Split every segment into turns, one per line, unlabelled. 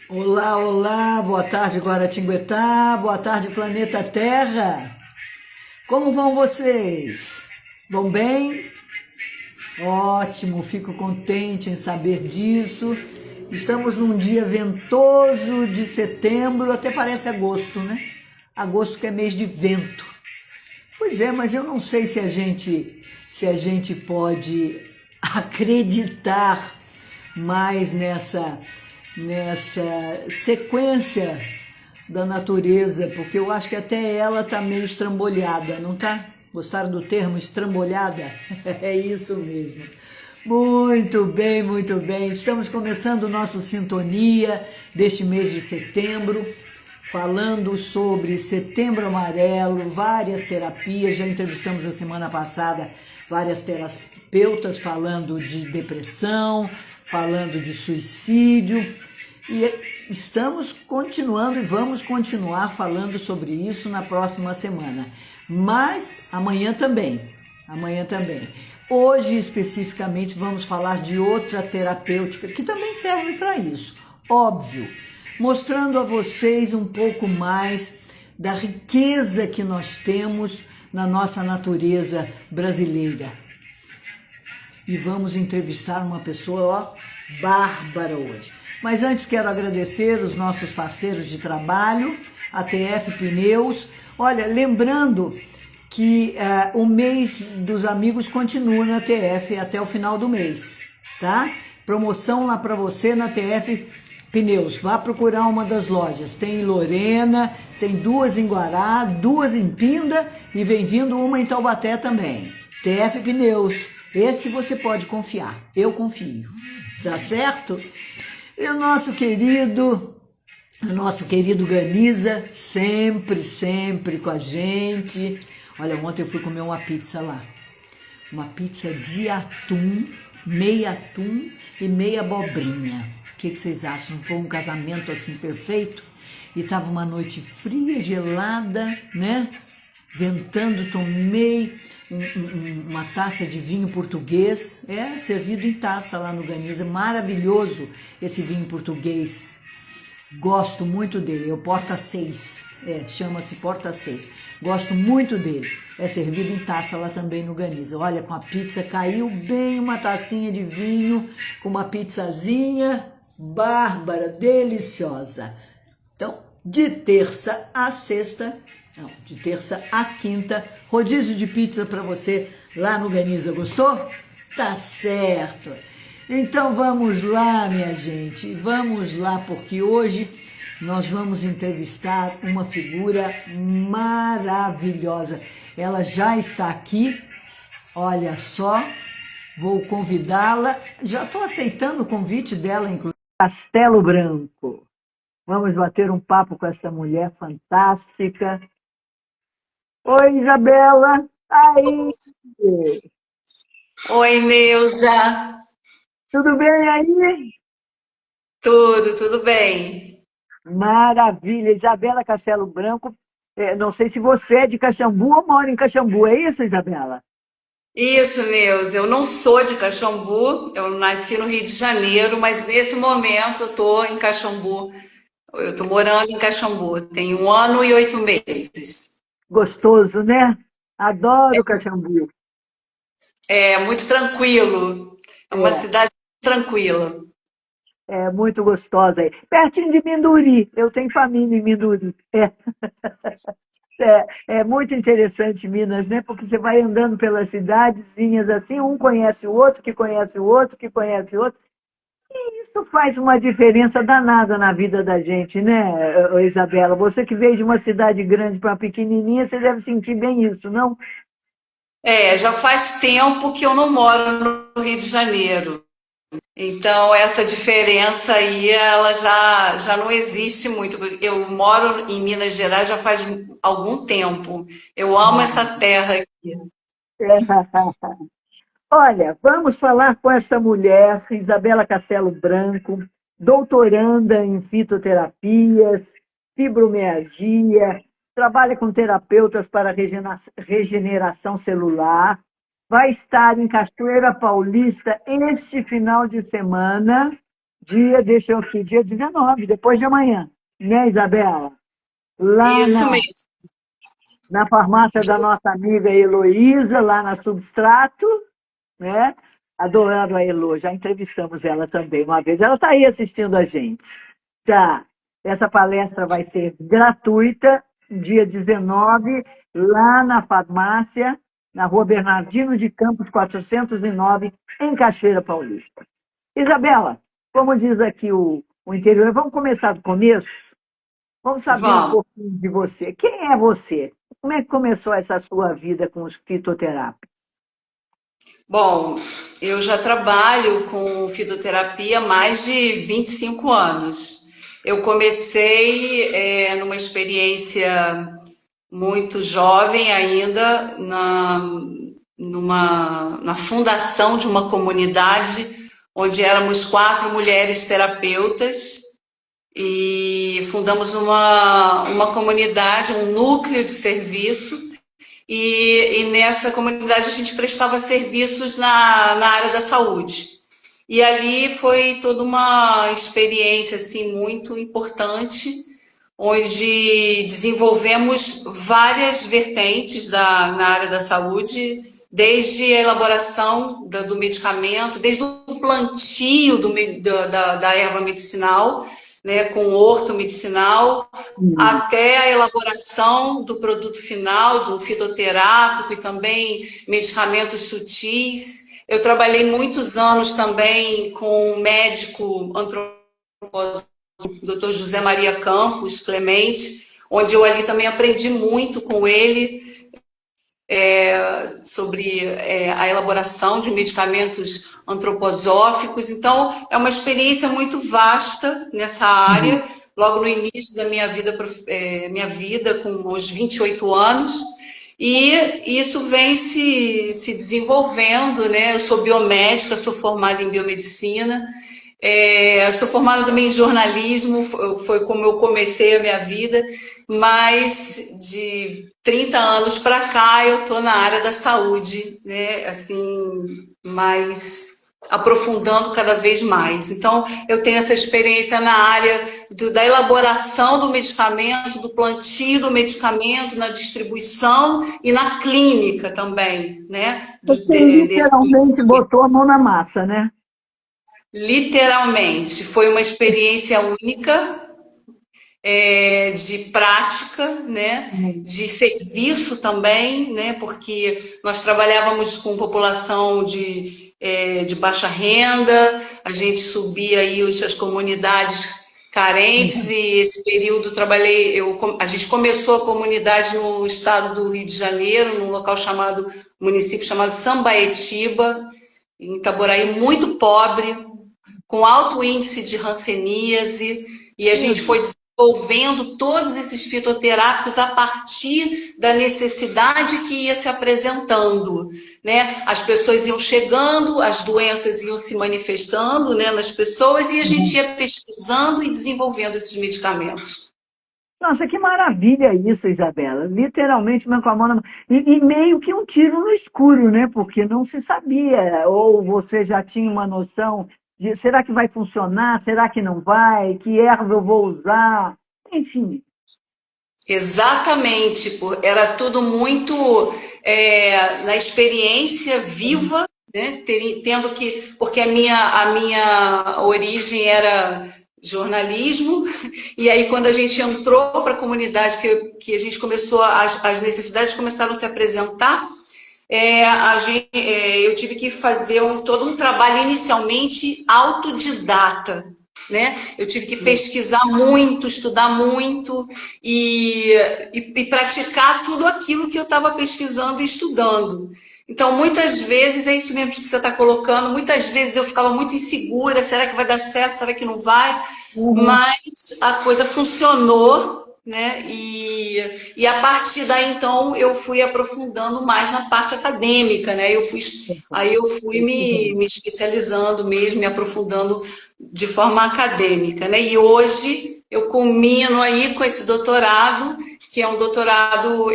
Olá, olá, boa tarde Guaratinguetá, boa tarde planeta Terra. Como vão vocês? Vão bem? Ótimo, fico contente em saber disso. Estamos num dia ventoso de setembro, até parece agosto, né? Agosto que é mês de vento. Pois é, mas eu não sei se a gente pode acreditar mais nessa sequência da natureza, porque eu acho que até ela tá meio estrambolhada, não tá? Gostaram do termo estrambolhada? É isso mesmo. Muito bem, muito bem. Estamos começando o nosso Sintonia deste mês de setembro, falando sobre Setembro Amarelo, várias terapias. Já entrevistamos a semana passada várias terapeutas falando de depressão, falando de suicídio. E estamos continuando e vamos continuar falando sobre isso na próxima semana. Mas amanhã também. Amanhã também. Hoje, especificamente, vamos falar de outra terapêutica que também serve para isso. Óbvio, mostrando a vocês um pouco mais da riqueza que nós temos na nossa natureza brasileira. E vamos entrevistar uma pessoa, ó, bárbara hoje. Mas antes quero agradecer os nossos parceiros de trabalho, a TF Pneus. Olha, lembrando que o mês dos amigos continua na TF até o final do mês, tá? Promoção lá para você na TF Pneus. Vá procurar uma das lojas. Tem em Lorena, tem duas em Guará, duas em Pinda e vem vindo uma em Taubaté também. TF Pneus. Esse você pode confiar. Eu confio. Tá certo? E o nosso querido Ganiza, sempre com a gente. Olha, ontem eu fui comer uma pizza lá. Uma pizza de atum e meia abobrinha. O que vocês acham? Foi um casamento assim perfeito? E tava uma noite fria, gelada, né? Ventando, tomei uma taça de vinho português, servido em taça lá no Ganiza, maravilhoso esse vinho português, gosto muito dele, é o Porta 6, chama-se Porta 6, gosto muito dele, é servido em taça lá também no Ganiza. Olha, com a pizza caiu bem uma tacinha de vinho, com uma pizzazinha bárbara, deliciosa. Então, de terça a sexta, não, de terça a quinta, rodízio de pizza para você lá no Ganiza. Gostou? Tá certo. Então vamos lá, minha gente. Vamos lá, porque hoje nós vamos entrevistar uma figura maravilhosa. Ela já está aqui. Olha só, vou convidá-la. Já estou aceitando o convite dela, inclusive. Castelo Branco. Vamos bater um papo com essa mulher fantástica. Oi, Isabela. Aí,
Oi, Neuza.
tudo bem aí?
Tudo bem.
Maravilha. Isabela Castelo Branco. Não sei se você é de Caxambu ou mora em Caxambu. É isso, Isabela?
Isso, Neuza. Eu não sou de Caxambu, eu nasci no Rio de Janeiro, mas nesse momento eu estou em Caxambu. Eu estou morando em Caxambu, tem 1 ano e 8 meses.
Gostoso, né? Adoro Caxambu.
É muito tranquilo, é uma
É,
cidade tranquila.
é muito gostosa aí. Pertinho de Minduri. Eu tenho família em Minduri. É muito interessante Minas, né? Porque você vai andando pelas cidadezinhas assim, um conhece o outro, que conhece o outro, que conhece o outro. E isso faz uma diferença danada na vida da gente, né, Isabela? Você que veio de uma cidade grande para uma pequenininha, você deve sentir bem isso, não?
Já faz tempo que eu não moro no Rio de Janeiro. Então, essa diferença aí, ela já não existe muito. Eu moro em Minas Gerais já faz algum tempo. Eu amo essa terra aqui.
Olha, vamos falar com essa mulher, Isabela Castelo Branco, doutoranda em fitoterapias, fibromialgia, trabalha com terapeutas para regeneração celular, vai estar em Cachoeira Paulista este final de semana, deixa eu aqui, dia 19, depois de amanhã, né, Isabela? Lá
Isso mesmo.
na farmácia da nossa amiga Heloísa, lá na Substrato, né? Adorando a Elo, já entrevistamos ela também uma vez. Ela está aí assistindo a gente. Tá. Essa palestra vai ser gratuita, dia 19, lá na farmácia, na Rua Bernardino de Campos, 409, em Cachoeira Paulista. Isabela, como diz aqui o interior, vamos começar do começo? Vamos saber um
Vamos.
pouquinho de você. Quem é você? Como é que começou essa sua vida com os fitoterápicos?
Bom, eu já trabalho com fitoterapia há mais de 25 anos. Eu comecei numa experiência muito jovem ainda, na fundação de uma comunidade onde éramos 4 mulheres terapeutas e fundamos uma comunidade, um núcleo de serviço. E nessa comunidade a gente prestava serviços na área da saúde. E ali foi toda uma experiência assim, muito importante, onde desenvolvemos várias vertentes na área da saúde, desde a elaboração do medicamento, desde o plantio da erva medicinal, né, com horto medicinal, até a elaboração do produto final, do fitoterápico e também medicamentos sutis. Eu trabalhei muitos anos também com um médico antropólogo, Dr. José Maria Campos Clemente, onde eu ali também aprendi muito com ele sobre a elaboração de medicamentos antroposóficos. Então, é uma experiência muito vasta nessa área. Logo no início da minha vida com os 28 anos, e isso vem se desenvolvendo, né? Eu sou biomédica, sou formada em biomedicina, sou formada também em jornalismo, foi como eu comecei a minha vida, mas de 30 anos para cá eu estou na área da saúde, né? Assim, mais aprofundando cada vez mais. Então, eu tenho essa experiência na área da elaboração do medicamento, do plantio do medicamento, na distribuição e na clínica também, né?
Você literalmente botou a mão na massa, né?
Literalmente, foi uma experiência única, de prática, né, de serviço também, né, porque nós trabalhávamos com população de baixa renda, a gente subia aí as comunidades carentes, e esse período a gente começou a comunidade no estado do Rio de Janeiro, num município chamado Sambaetiba, em Itaboraí, muito pobre, com alto índice de hanseníase, e a gente foi desenvolvendo todos esses fitoterápicos a partir da necessidade que ia se apresentando, né? As pessoas iam chegando, as doenças iam se manifestando, né, nas pessoas, e a gente ia pesquisando e desenvolvendo esses medicamentos.
Nossa, que maravilha isso, Isabela. Literalmente, com a mão na mão. E meio que um tiro no escuro, né? Porque não se sabia. Ou você já tinha uma noção de será que vai funcionar? Será que não vai? Que erva eu vou usar? Enfim.
Exatamente. Era tudo muito na experiência viva, né? Porque a minha origem era jornalismo, e aí quando a gente entrou para a comunidade, que a gente começou, as necessidades começaram a se apresentar, eu tive que fazer todo um trabalho inicialmente autodidata, né? Eu tive que pesquisar muito, estudar muito e praticar tudo aquilo que eu estava pesquisando e estudando. Então, muitas vezes, é isso mesmo que você está colocando, muitas vezes eu ficava muito insegura, será que vai dar certo, será que não vai? Mas a coisa funcionou, né? E a partir daí, então, eu fui aprofundando mais na parte acadêmica, né? Aí eu fui me especializando mesmo, me aprofundando de forma acadêmica, né? E hoje eu culmino aí com esse doutorado, que é um doutorado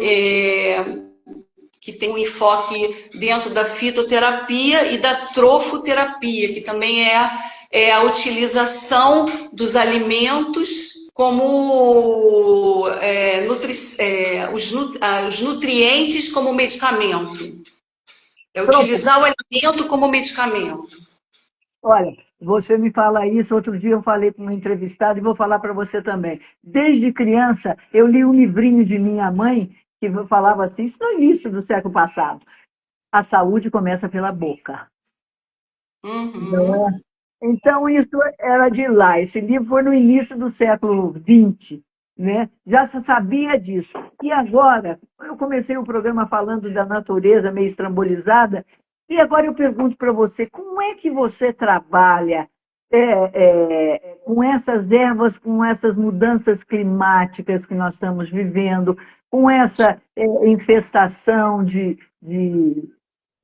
que tem um enfoque dentro da fitoterapia e da trofoterapia, que também a utilização dos alimentos como os nutrientes como medicamento. É utilizar o alimento como medicamento.
Olha, você me fala isso, outro dia eu falei para uma entrevistada e vou falar para você também. Desde criança, eu li um livrinho de minha mãe que falava assim, isso no início do século passado, a saúde começa pela boca. Não é? Então, isso era de lá. Esse livro foi no início do século XX, né? Já se sabia disso. E agora, eu comecei o programa falando da natureza meio estrambolizada, e agora eu pergunto para você, como é que você trabalha com essas ervas, com essas mudanças climáticas que nós estamos vivendo, com essa infestação de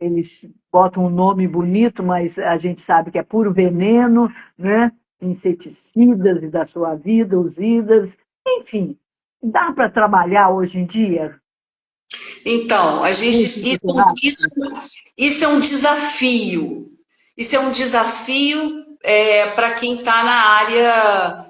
eles botam um nome bonito, mas a gente sabe que é puro veneno, né? Inseticidas e da sua vida, os idas, enfim, dá para trabalhar hoje em dia?
Então, isso é um desafio. Isso é um desafio para quem está na área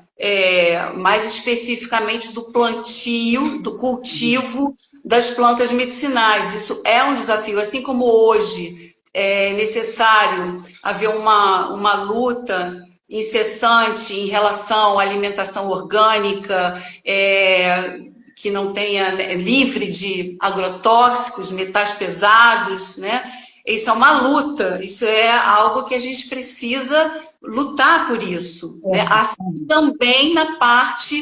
mais especificamente do plantio, do cultivo das plantas medicinais. Isso é um desafio, assim como hoje é necessário haver uma luta incessante em relação à alimentação orgânica, que não tenha, livre de agrotóxicos, metais pesados, né? Isso é uma luta, isso é algo que a gente precisa lutar por isso, né? Assim também na parte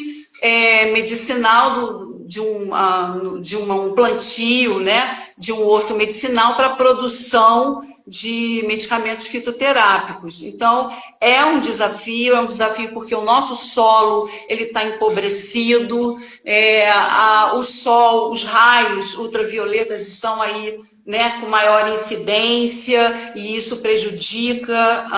medicinal de um plantio, né? De um horto medicinal para a produção de medicamentos fitoterápicos. Então, é um desafio porque o nosso solo ele está empobrecido, o sol, os raios ultravioletas estão aí, né, com maior incidência, e isso prejudica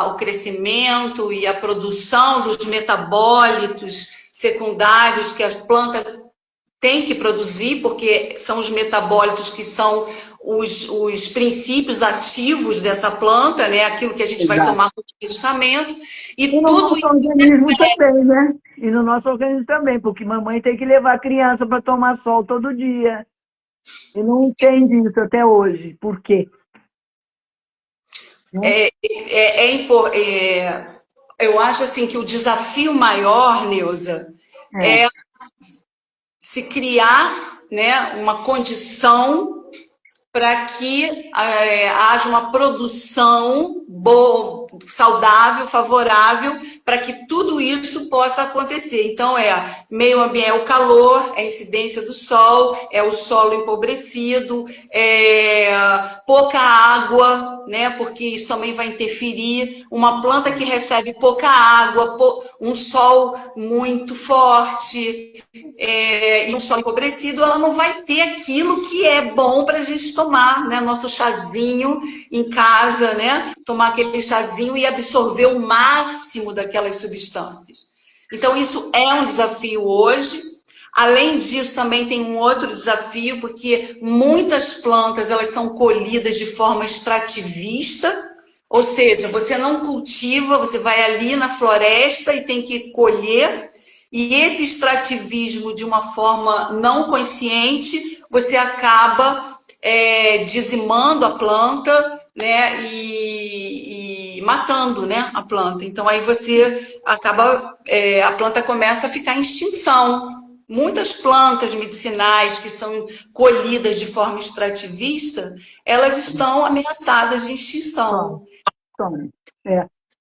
o crescimento e a produção dos metabólitos secundários que as plantas têm que produzir, porque são os metabólitos que são os princípios ativos dessa planta, né? Aquilo que a gente vai tomar como medicamento. E
no
tudo
nosso organismo também, né? E no nosso organismo também, porque mamãe tem que levar a criança para tomar sol todo dia. E não entende isso até hoje. Por quê?
Eu acho assim que o desafio maior, Neuza, é se criar, né, uma condição para que haja uma produção boa, saudável, favorável, para que tudo isso possa acontecer. Então, meio ambiente, o calor, a incidência do sol, o solo empobrecido, pouca água, né? Porque isso também vai interferir. Uma planta que recebe pouca água, um sol muito forte, e um solo empobrecido, ela não vai ter aquilo que é bom para a gente tomar, né? Nosso chazinho em casa, né? Tomar aquele chazinho e absorver o máximo daquelas substâncias. Então, isso é um desafio hoje. Além disso, também tem um outro desafio, porque muitas plantas elas são colhidas de forma extrativista, ou seja, você não cultiva, você vai ali na floresta e tem que colher. E esse extrativismo, de uma forma não consciente, você acaba dizimando a planta, né, e matando, né, a planta. Então, aí você acaba, a planta começa a ficar em extinção. Muitas plantas medicinais que são colhidas de forma extrativista, elas estão ameaçadas de extinção.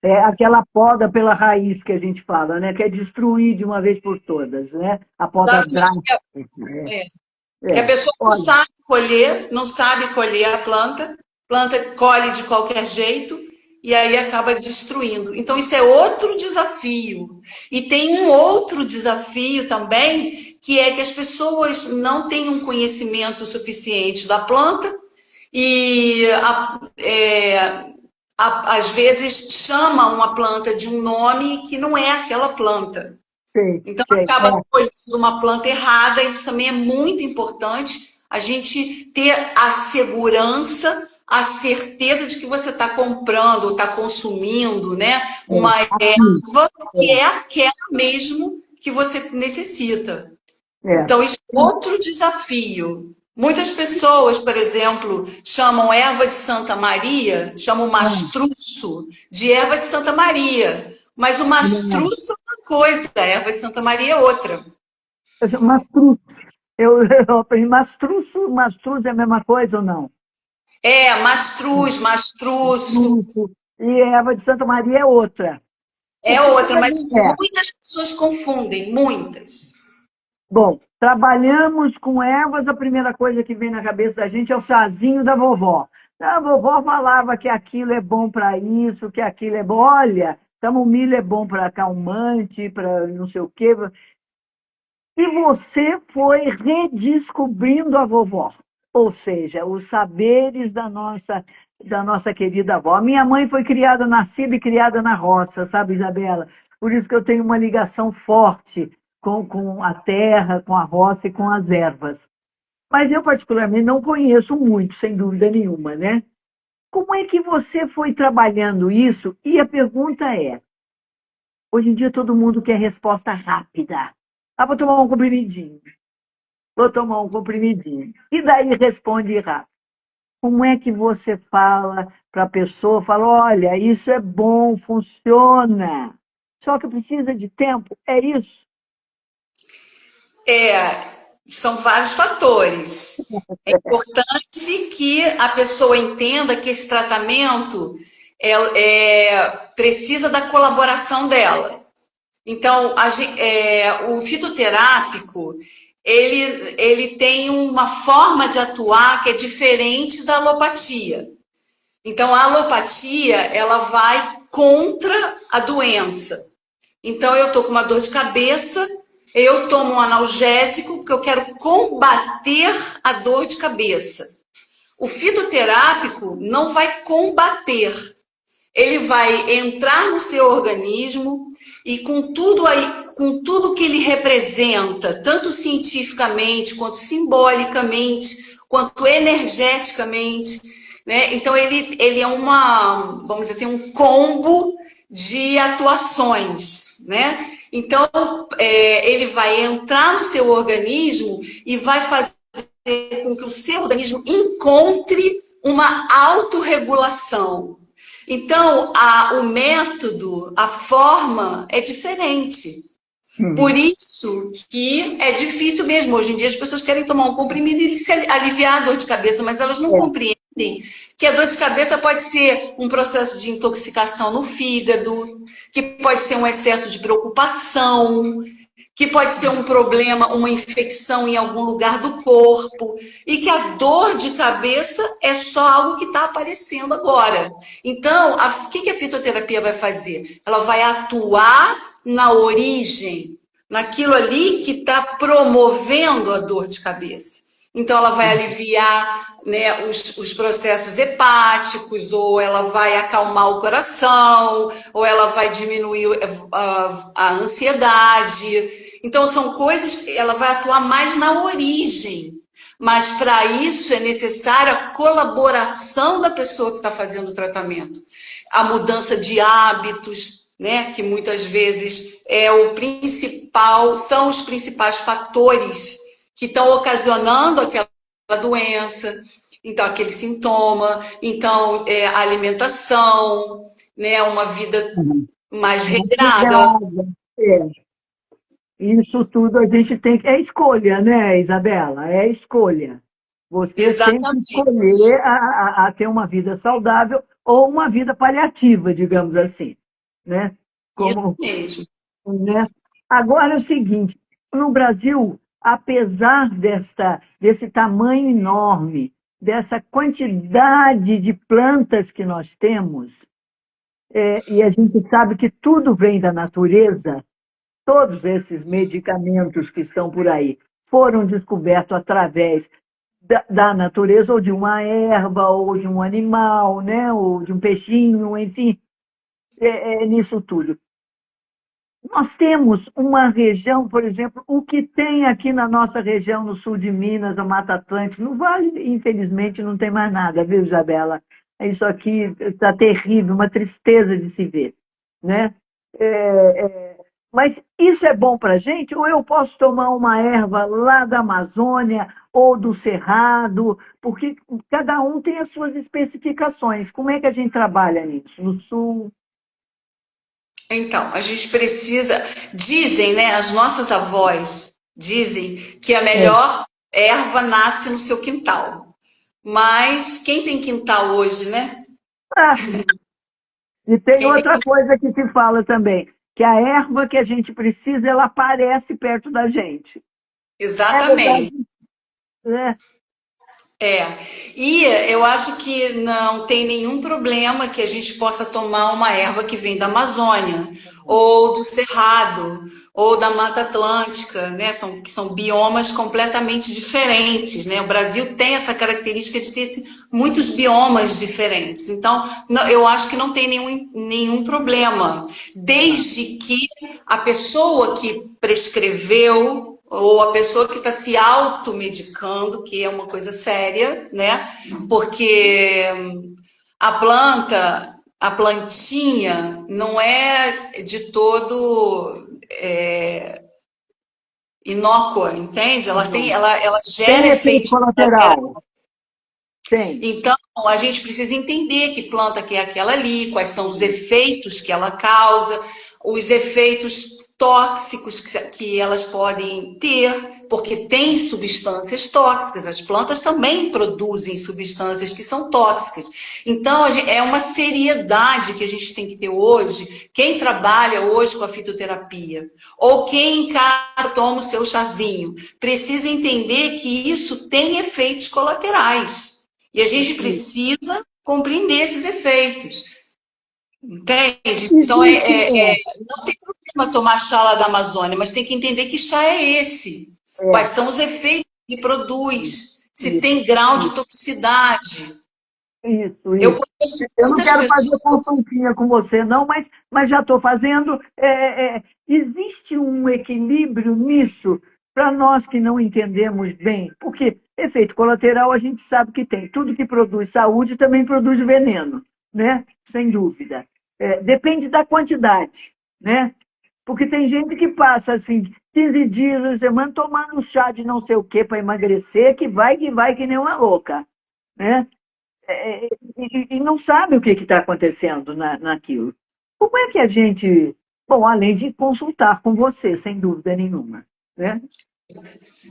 É aquela poda pela raiz que a gente fala, né? Que é destruir de uma vez por todas, né? A poda drástica.
Que a pessoa não sabe colher a planta colhe de qualquer jeito e aí acaba destruindo. Então, isso é outro desafio. E tem um outro desafio também, que é que as pessoas não têm um conhecimento suficiente da planta e às vezes chamam uma planta de um nome que não é aquela planta. Então, acaba colhendo uma planta errada. Isso também é muito importante, a gente ter a segurança a certeza de que você está comprando ou está consumindo, né, uma erva que é aquela mesmo que você necessita.
É.
Então, isso é outro desafio. Muitas pessoas, por exemplo, chamam erva de Santa Maria, chamam mastruço de erva de Santa Maria. Mas o mastruço é uma coisa, a erva de Santa Maria é outra.
Mastruz. Eu aprendi mastruz é a mesma coisa ou não?
É, mastruz, mastruço,
Mastruz. E erva de Santa Maria é outra. O
é
que que
outra,
vai
mas
dizer?
muitas pessoas confundem, muitas.
Bom, trabalhamos com ervas, a primeira coisa que vem na cabeça da gente é o chazinho da vovó. A vovó falava que aquilo é bom para isso, que aquilo é bom. Olha, camomila é bom para acalmante, para não sei o quê. E você foi redescobrindo a vovó, ou seja, os saberes da nossa querida avó. A minha mãe foi criada, nascida e criada na roça, sabe, Isabela? Por isso que eu tenho uma ligação forte com a terra, com a roça e com as ervas. Mas eu, particularmente, não conheço muito, sem dúvida nenhuma, né? Como é que você foi trabalhando isso? E a pergunta é, hoje em dia todo mundo quer resposta rápida. Ah, vou tomar um comprimidinho. Vou tomar um comprimidinho. E daí responde rápido. Como é que você fala para a pessoa? Fala, olha, isso é bom, funciona. Só que precisa de tempo. É isso.
São vários fatores. É importante que a pessoa entenda que esse tratamento precisa da colaboração dela. Então, o fitoterápico, ele tem uma forma de atuar que é diferente da alopatia. Então, a alopatia, ela vai contra a doença. Então, eu estou com uma dor de cabeça, eu tomo um analgésico porque eu quero combater a dor de cabeça. O fitoterápico não vai combater, ele vai entrar no seu organismo e com tudo que ele representa, tanto cientificamente, quanto simbolicamente, quanto energeticamente, né? Então ele é vamos dizer assim, um combo de atuações, né? Então ele vai entrar no seu organismo e vai fazer com que o seu organismo encontre uma autorregulação. Então, o método, a forma é diferente. Por isso que é difícil mesmo. Hoje em dia as pessoas querem tomar um comprimido e se aliviar a dor de cabeça, mas elas não compreendem que a dor de cabeça pode ser um processo de intoxicação no fígado, que pode ser um excesso de preocupação, que pode ser um problema, uma infecção em algum lugar do corpo, e que a dor de cabeça é só algo que está aparecendo agora. Então, o que a fitoterapia vai fazer? Ela vai atuar na origem, naquilo ali que está promovendo a dor de cabeça. Então, ela vai aliviar, né, os processos hepáticos, ou ela vai acalmar o coração, ou ela vai diminuir a ansiedade. Então, são coisas que ela vai atuar mais na origem. Mas, para isso, é necessária a colaboração da pessoa que está fazendo o tratamento. A mudança de hábitos, né, que muitas vezes são os principais fatores que estão ocasionando aquela doença, então aquele sintoma, então a alimentação, né, uma vida mais regrada.
Isso tudo a gente tem que. É escolha, né, Isabela? É escolha. Você tem que
Exatamente.
escolher a ter uma vida saudável ou uma vida paliativa, digamos assim, né?
Isso
Como,
mesmo.
né? Agora é o seguinte, no Brasil, apesar desse tamanho enorme, dessa quantidade de plantas que nós temos, e a gente sabe que tudo vem da natureza, todos esses medicamentos que estão por aí foram descobertos através da natureza, ou de uma erva, ou de um animal, né? Ou de um peixinho, enfim, nisso tudo. nós temos uma região, por exemplo, o que tem aqui na nossa região, no sul de Minas, a Mata Atlântica, no Vale, infelizmente, não tem mais nada, viu, Isabela? Isso aqui está terrível, uma tristeza de se ver, né? É, mas isso é bom para a gente? Ou eu posso tomar uma erva lá da Amazônia ou do Cerrado? Porque cada um tem as suas especificações. Como é que a gente trabalha nisso? No Sul?
Então, a gente precisa. Dizem, né? As nossas avós dizem que a
É.
melhor erva nasce no seu quintal. Mas quem tem quintal hoje, né?
Ah, e tem
Quem tem...
outra coisa que se fala também, que a erva que a gente precisa, ela aparece perto da gente. É verdade?
Exatamente.
É.
É, e eu acho que não tem nenhum problema que a gente possa tomar uma erva que vem da Amazônia, ou do Cerrado, ou da Mata Atlântica, né? Que são biomas completamente diferentes, né? O Brasil tem essa característica de ter muitos biomas diferentes. Então, eu acho que não tem nenhum problema, desde que a pessoa que prescreveu ou a pessoa que está se automedicando, que é uma coisa séria, né? Porque a plantinha, não é de todo inócua, entende? Ela gera
Tem efeito
efeitos
colateral?
colaterais.
Tem.
Então, a gente precisa entender que planta que é aquela ali, quais são os efeitos que ela causa, os efeitos tóxicos que elas podem ter, porque tem substâncias tóxicas, as plantas também produzem substâncias que são tóxicas. Então, é uma seriedade que a gente tem que ter hoje, quem trabalha hoje com a fitoterapia, ou quem em casa toma o seu chazinho, precisa entender que isso tem efeitos colaterais. E a gente precisa compreender esses efeitos. Entende? Então,
Existe,
não tem problema tomar chá lá da Amazônia, mas tem que entender que chá é esse. Quais
é,
são os efeitos que produz. Se
isso,
tem grau de
isso,
toxicidade.
isso,
Eu
isso.
conheço
Eu não
muitas
quero fazer
pessoas.
consultinha com você, não, mas já estou fazendo. Existe um equilíbrio nisso para nós que não entendemos bem, porque efeito colateral a gente sabe que tem. Tudo que produz saúde também produz veneno, né? Sem dúvida. Depende da quantidade, né? Porque tem gente que passa assim 15 dias, uma semana, tomando chá de não sei o que para emagrecer, que nem uma louca, né? E não sabe o que está acontecendo naquilo. Como é que a gente, bom, além de consultar com você, sem dúvida nenhuma, né?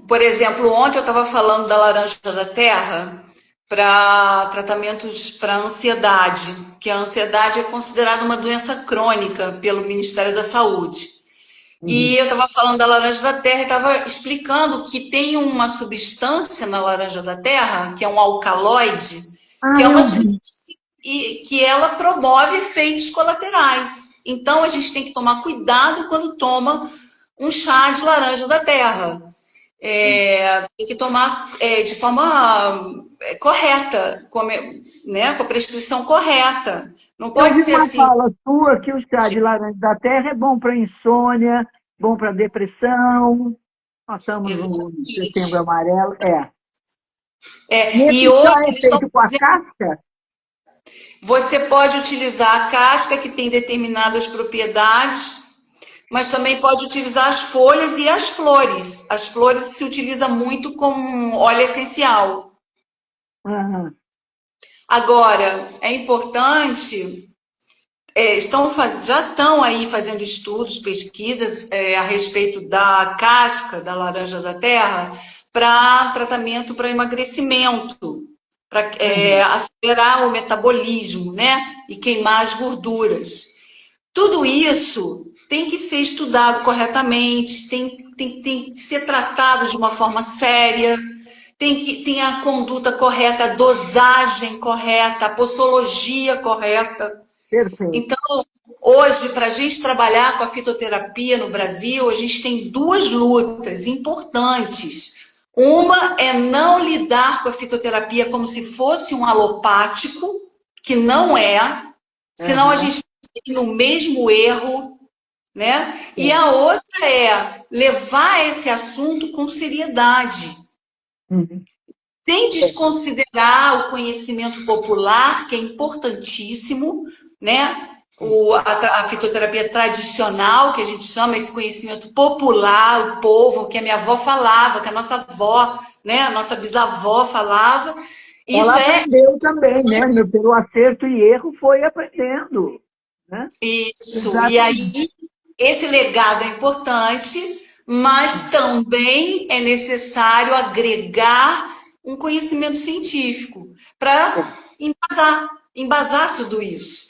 Por exemplo, ontem eu estava falando da laranja da terra para tratamentos para ansiedade, que a ansiedade é considerada uma doença crônica pelo Ministério da Saúde. E
Uhum.
eu estava falando da laranja da terra e estava explicando que tem uma substância na laranja da terra, que é um alcaloide, que
Ah,
é uma
eu vi.
substância que ela promove efeitos colaterais. Então a gente tem que tomar cuidado quando toma um chá de laranja da terra. Tem que tomar de forma correta, né, com a prescrição correta. Não
Eu
pode
vi
ser
uma
assim.
fala sua que o chá de laranja da terra é bom para insônia, bom para depressão. Nós estamos no setembro
Exatamente.
amarelo. E
E
esse chá
hoje
é
eles estão
feito com a
fazendo.
casca?
Você pode utilizar a casca, que tem determinadas propriedades, mas também pode utilizar as folhas e as flores. As flores se utiliza muito como óleo essencial.
Ah,
Agora, é importante, já estão aí fazendo estudos, pesquisas a respeito da casca da laranja da terra para tratamento para emagrecimento, para
aham.
acelerar o metabolismo, né? E queimar as gorduras. Tudo isso tem que ser estudado corretamente, tem que ser tratado de uma forma séria, tem a conduta correta, a dosagem correta, a posologia correta.
Perfeito.
Então, hoje, para a gente trabalhar com a fitoterapia no Brasil, a gente tem duas lutas importantes. Uma é não lidar com a fitoterapia como se fosse um alopático, que não é, senão a
Aham.
gente fica no mesmo erro né? E a outra é levar esse assunto com seriedade,
Uhum.
sem desconsiderar o conhecimento popular, que é importantíssimo, né? A fitoterapia tradicional, que a gente chama esse conhecimento popular, o povo, que a minha avó falava, que a nossa avó, né, a nossa bisavó falava.
Ela
Isso é
aprendeu também, né? Pelo acerto e erro foi aprendendo, né?
isso. E
Exatamente.
aí, esse legado é importante, mas também é necessário agregar um conhecimento científico para embasar tudo isso,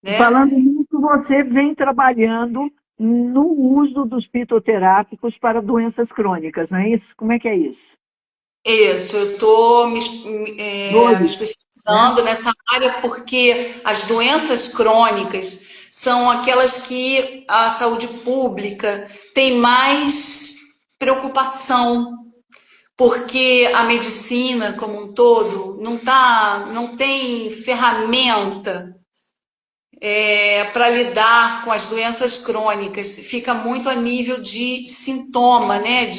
E
né?
falando nisso, você vem trabalhando no uso dos fitoterápicos para doenças crônicas, não é isso? Como é que é isso?
Isso, eu estou me
Dores, né?
especializando nessa área porque as doenças crônicas são aquelas que a saúde pública tem mais preocupação, porque a medicina como um todo não tem ferramenta para lidar com as doenças crônicas, fica muito a nível de sintoma, né?
É,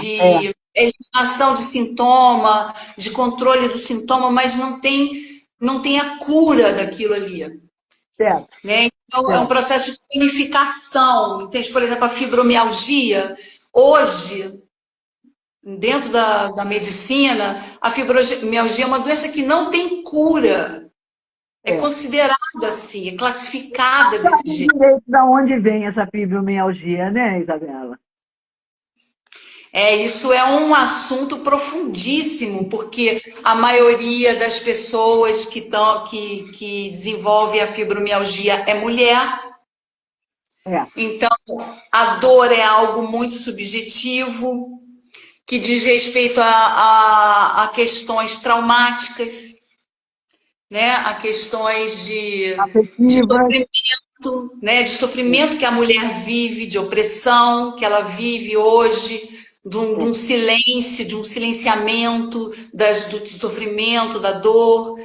De eliminação de sintoma, de controle do sintoma, mas não tem a cura daquilo ali,
certo,
né? Então, é um
certo.
processo de unificação. Entende? Por exemplo, a fibromialgia, hoje, dentro da medicina, a fibromialgia é uma doença que não tem cura. É
É.
considerada assim, é classificada desse
Sabe
jeito.
direito de onde vem essa fibromialgia, né, Isabela?
Isso é um assunto profundíssimo, porque a maioria das pessoas que desenvolve a fibromialgia é mulher.
É,
Então, a dor é algo muito subjetivo, que diz respeito a questões traumáticas, né? A questões de
afetiva,
sofrimento, né? De sofrimento que a mulher vive, de opressão que ela vive hoje, de um silêncio, de um silenciamento do sofrimento, da dor.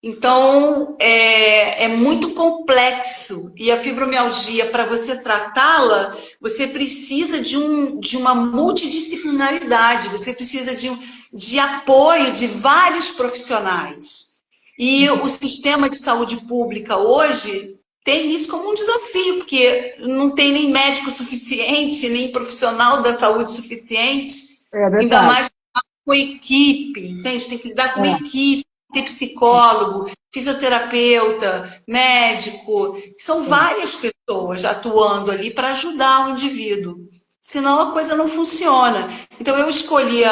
Então, é muito complexo. E a fibromialgia, para você tratá-la, você precisa de uma multidisciplinaridade, você precisa de apoio de vários profissionais. E o sistema de saúde pública hoje tem isso como um desafio, porque não tem nem médico suficiente, nem profissional da saúde suficiente,
é
ainda
verdade.
mais com equipe, entende? Tem que lidar com uma
É.
equipe, ter psicólogo, fisioterapeuta, médico, são várias pessoas atuando ali para ajudar o indivíduo. Senão a coisa não funciona. Então eu escolhi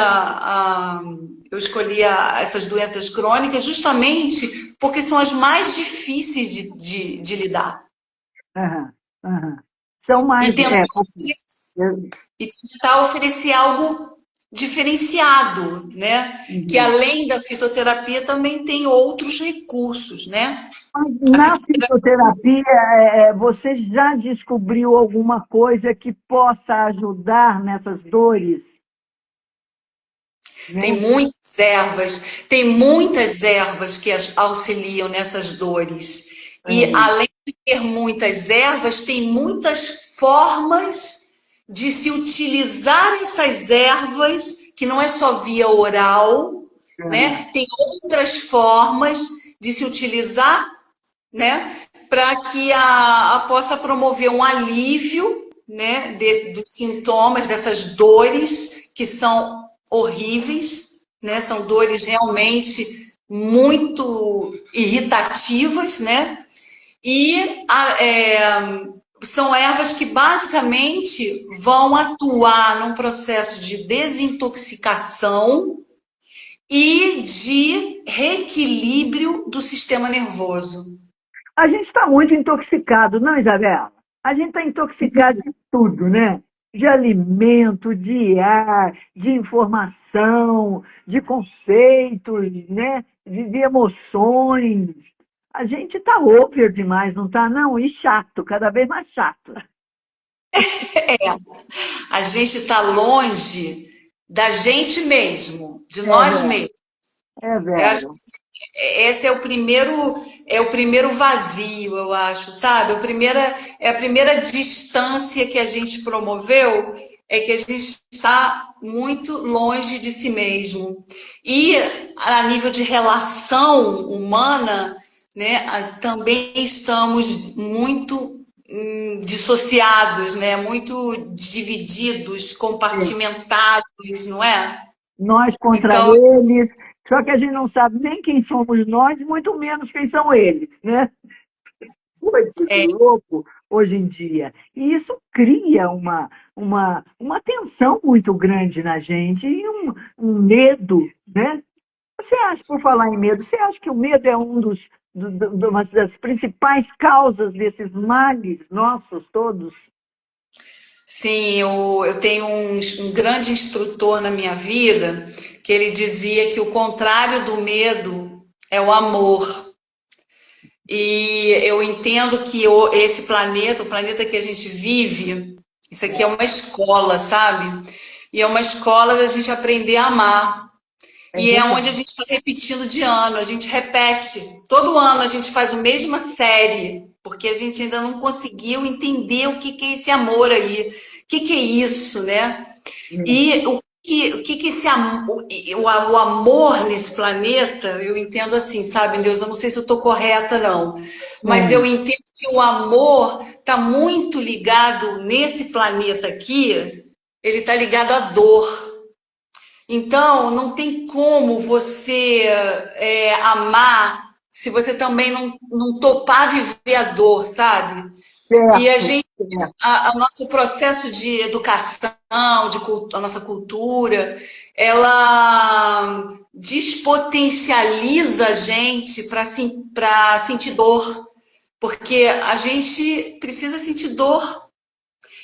essas doenças crônicas justamente porque são as mais difíceis de lidar.
Aham, aham. São
E
mais.
tentar e tentar oferecer algo diferenciado, né? Que
Uhum.
além da fitoterapia também tem outros recursos, né? A
Na
fitoterapia
fitoterapia, você já descobriu alguma coisa que possa ajudar nessas dores, né?
tem muitas ervas que auxiliam nessas dores. E
Uhum.
além de ter muitas ervas, tem muitas formas de se utilizar essas ervas, que não é só via oral,
Uhum.
né? Tem outras formas de se utilizar, né? Para que possa promover um alívio, né? Dos sintomas, dessas dores que são horríveis, né? São dores realmente muito irritativas, né? E são ervas que basicamente vão atuar num processo de desintoxicação e de reequilíbrio do sistema nervoso.
A gente está muito intoxicado, não, Isabela? A gente está intoxicado de tudo, né? De alimento, de ar, de informação, de conceitos, né? De emoções. A gente está over demais, não está? Não, e chato, cada vez mais chato.
A gente está longe da gente mesmo, de
É
nós
velho,
mesmos.
é
Eu acho
velho.
esse é o primeiro vazio, eu acho, sabe? É a primeira distância que a gente promoveu, é que a gente está muito longe de si mesmo. E a nível de relação humana, né, também estamos muito dissociados, né? Muito divididos, compartimentados, não é?
Nós contra
Então,
eles, só que a gente não sabe nem quem somos nós, muito menos quem são eles, né? Coisa de
é,
louco hoje em dia. E isso cria uma tensão muito grande na gente e um medo, né? Você acha, por falar em medo, você acha que o medo é uma das principais causas desses males nossos todos?
sim, eu tenho um grande instrutor na minha vida que ele dizia que o contrário do medo é o amor. E eu entendo que esse planeta, o planeta que a gente vive, isso aqui é uma escola, sabe? E é uma escola da gente aprender a amar.
É
E é onde a
verdade.
gente está repetindo de ano, a gente repete. Todo ano a gente faz a mesma série, porque a gente ainda não conseguiu entender o que que é esse amor aí, o que que é isso, né? E o que esse amor, o amor nesse planeta, eu entendo assim, sabe, Deus? Eu não sei se eu estou correta, não, mas eu
É,
entendo que o amor está muito ligado nesse planeta aqui, ele está ligado à dor. Então, não tem como você amar se você também não topar viver a dor, sabe? E a
certo,
gente,
certo.
o nosso processo de educação, a nossa cultura, ela despotencializa a gente para sentir dor, porque a gente precisa sentir dor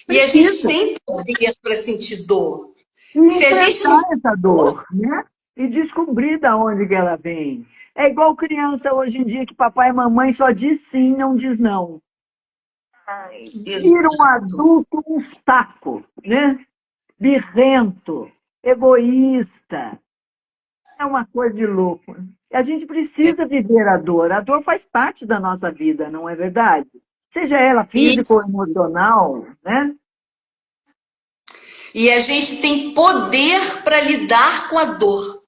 e a gente
Precisa.
tem poder para sentir dor.
E
Se a gente não
enfrentar
tem
essa
dor,
dor, né? E descobrir de onde que ela vem. É igual criança hoje em dia que papai e mamãe só diz sim, não diz não. Vira um
exato.
adulto um saco, né? Birrento, egoísta. É uma coisa de louco. A gente precisa viver a dor. A dor faz parte da nossa vida, não é verdade? Seja ela física ou
Isso.
emocional, né?
E a gente tem poder para lidar com a dor,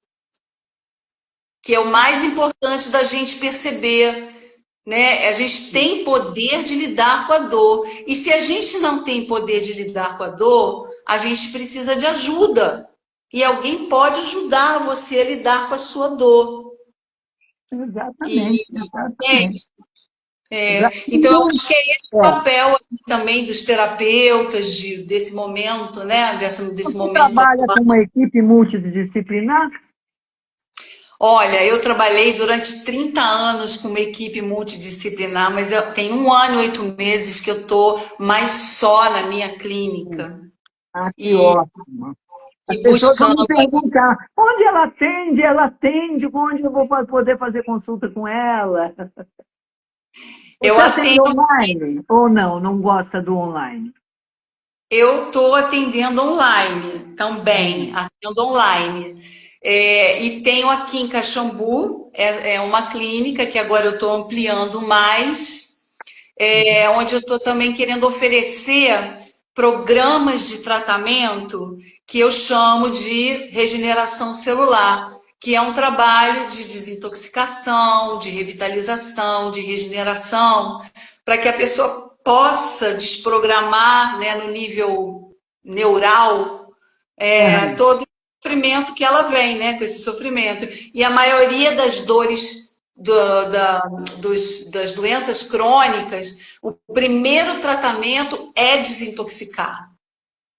que é o mais importante da gente perceber, né? A gente tem poder de lidar com a dor. E se a gente não tem poder de lidar com a dor, a gente precisa de ajuda. E alguém pode ajudar você a lidar com a sua dor. E,
Exatamente, exatamente.
entende? Então, eu acho que é esse o
É.
papel aqui também dos terapeutas desse momento, né? Desse
Você
momento
trabalha
atual.
com uma equipe multidisciplinar?
Olha, eu trabalhei durante 30 anos com uma equipe multidisciplinar, mas eu tenho 1 ano e 8 meses que eu estou mais só na minha clínica
Ah, que
e,
ótimo. As
e
pessoas vão me
buscando.
perguntar onde ela atende, onde eu vou poder fazer consulta com ela.
Eu
Você atende
atendo,
online ou não? Não gosta do online?
eu estou atendendo online também,
Hum.
atendo online. E tenho aqui em Caxambu, é uma clínica que agora eu estou ampliando mais, onde eu estou também querendo oferecer programas de tratamento que eu chamo de regeneração celular, que é um trabalho de desintoxicação, de revitalização, de regeneração, para que a pessoa possa desprogramar, né, no nível neural,
Aham.
todo o sofrimento que ela vem, né, com esse sofrimento. E a maioria das dores das doenças crônicas, o primeiro tratamento é desintoxicar.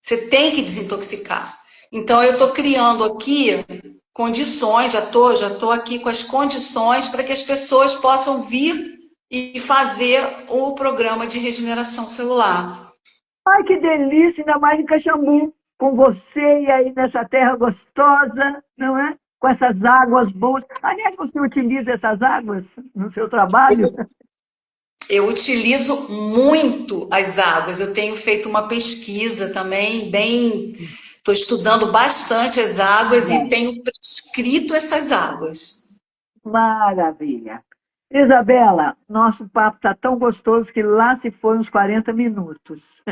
Você tem que desintoxicar. Então, eu estou criando aqui condições, já tô aqui com as condições para que as pessoas possam vir e fazer o programa de regeneração celular.
Ai, que delícia, ainda mais em Caxambu, com você e aí nessa terra gostosa, não é? Com essas águas boas. Aliás, você utiliza essas águas no seu trabalho?
Eu utilizo muito as águas. Eu tenho feito uma pesquisa também, estou estudando bastante as águas e tenho prescrito essas águas.
Maravilha. Isabela, nosso papo está tão gostoso que lá se foram uns 40 minutos.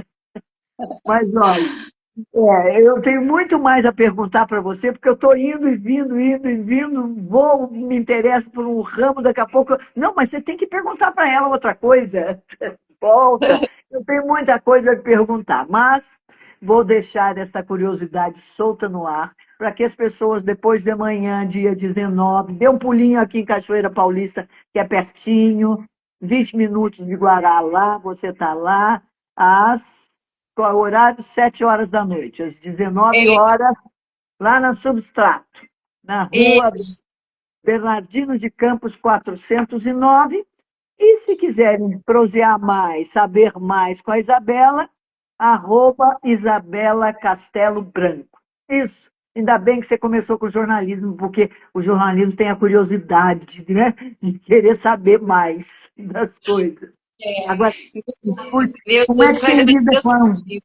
Mas olha, eu tenho muito mais a perguntar para você, porque eu estou indo e vindo, vou, me interesso por um ramo, daqui a pouco. Não, mas você tem que perguntar para ela outra coisa. Volta. Eu tenho muita coisa a perguntar, mas vou deixar essa curiosidade solta no ar, para que as pessoas, depois de amanhã, dia 19, dê um pulinho aqui em Cachoeira Paulista, que é pertinho, 20 minutos de Guará lá, você está lá, às qual é o horário? 7 horas da noite, às 19
É,
horas, lá na Substrato, na rua
isso.
Bernardino de Campos 409. E se quiserem prosear mais, saber mais com a Isabela, @Isabela Castelo Branco. Isso. Ainda bem que você começou com o jornalismo, porque o jornalismo tem a curiosidade, né, de querer saber mais das coisas. Agora, escute,
Deus,
como
eu
é que
te
você lida com
agradeço.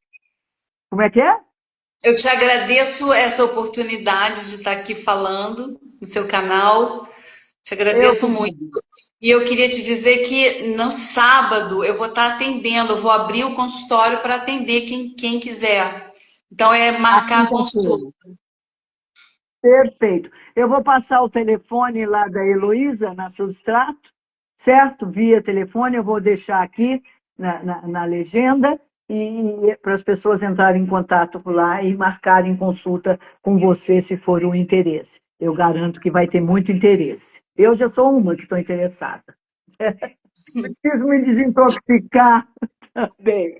Como é que é?
Eu te agradeço essa oportunidade de estar aqui falando no seu canal. Te
Eu que
agradeço muito.
agradeço.
E eu queria te dizer que no sábado eu vou estar atendendo, eu vou abrir o consultório para atender quem quiser. Então é
Na
marcar a consulta.
quinta-feira. Perfeito. Eu vou passar o telefone lá da Heloísa, na Substrato, certo? Via telefone, eu vou deixar aqui na legenda e para as pessoas entrarem em contato por lá e marcarem consulta com você se for um interesse. Eu garanto que vai ter muito interesse. Eu já sou uma que estou interessada. Preciso me desintoxicar também.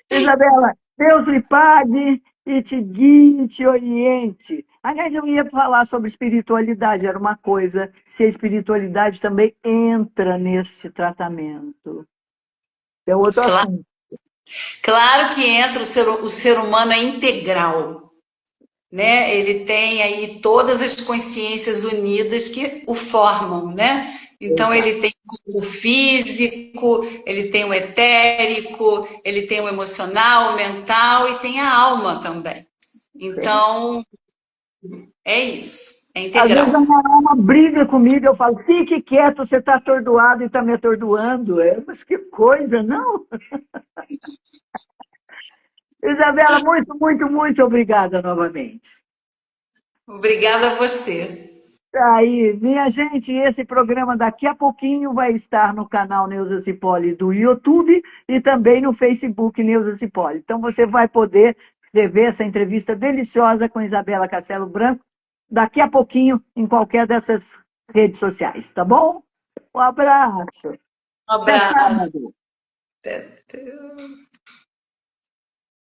Isabela, Deus lhe pague e te guie, e te oriente. Aliás, eu ia falar sobre espiritualidade, era uma coisa, se a espiritualidade também entra neste tratamento. É outro
Claro,
assunto.
claro que entra, o ser humano é integral, né? Ele tem aí todas as consciências unidas que o formam, né? Então
Exato.
ele tem o corpo físico, ele tem o etérico, ele tem o emocional, o mental e tem a alma também. Então é isso, é
Às vezes a
integral.
minha alma briga comigo, eu falo, fique quieto, você está atordoado e está me atordoando. Mas que coisa, não? Isabela, muito, muito, muito obrigada novamente.
Obrigada a você.
Aí, minha gente, esse programa daqui a pouquinho vai estar no canal Neuza Cipoli do YouTube e também no Facebook Neuza Cipoli. Então você vai poder rever essa entrevista deliciosa com Isabela Castelo Branco daqui a pouquinho em qualquer dessas redes sociais, tá bom? Um abraço.
Um
Até
abraço.
sábado.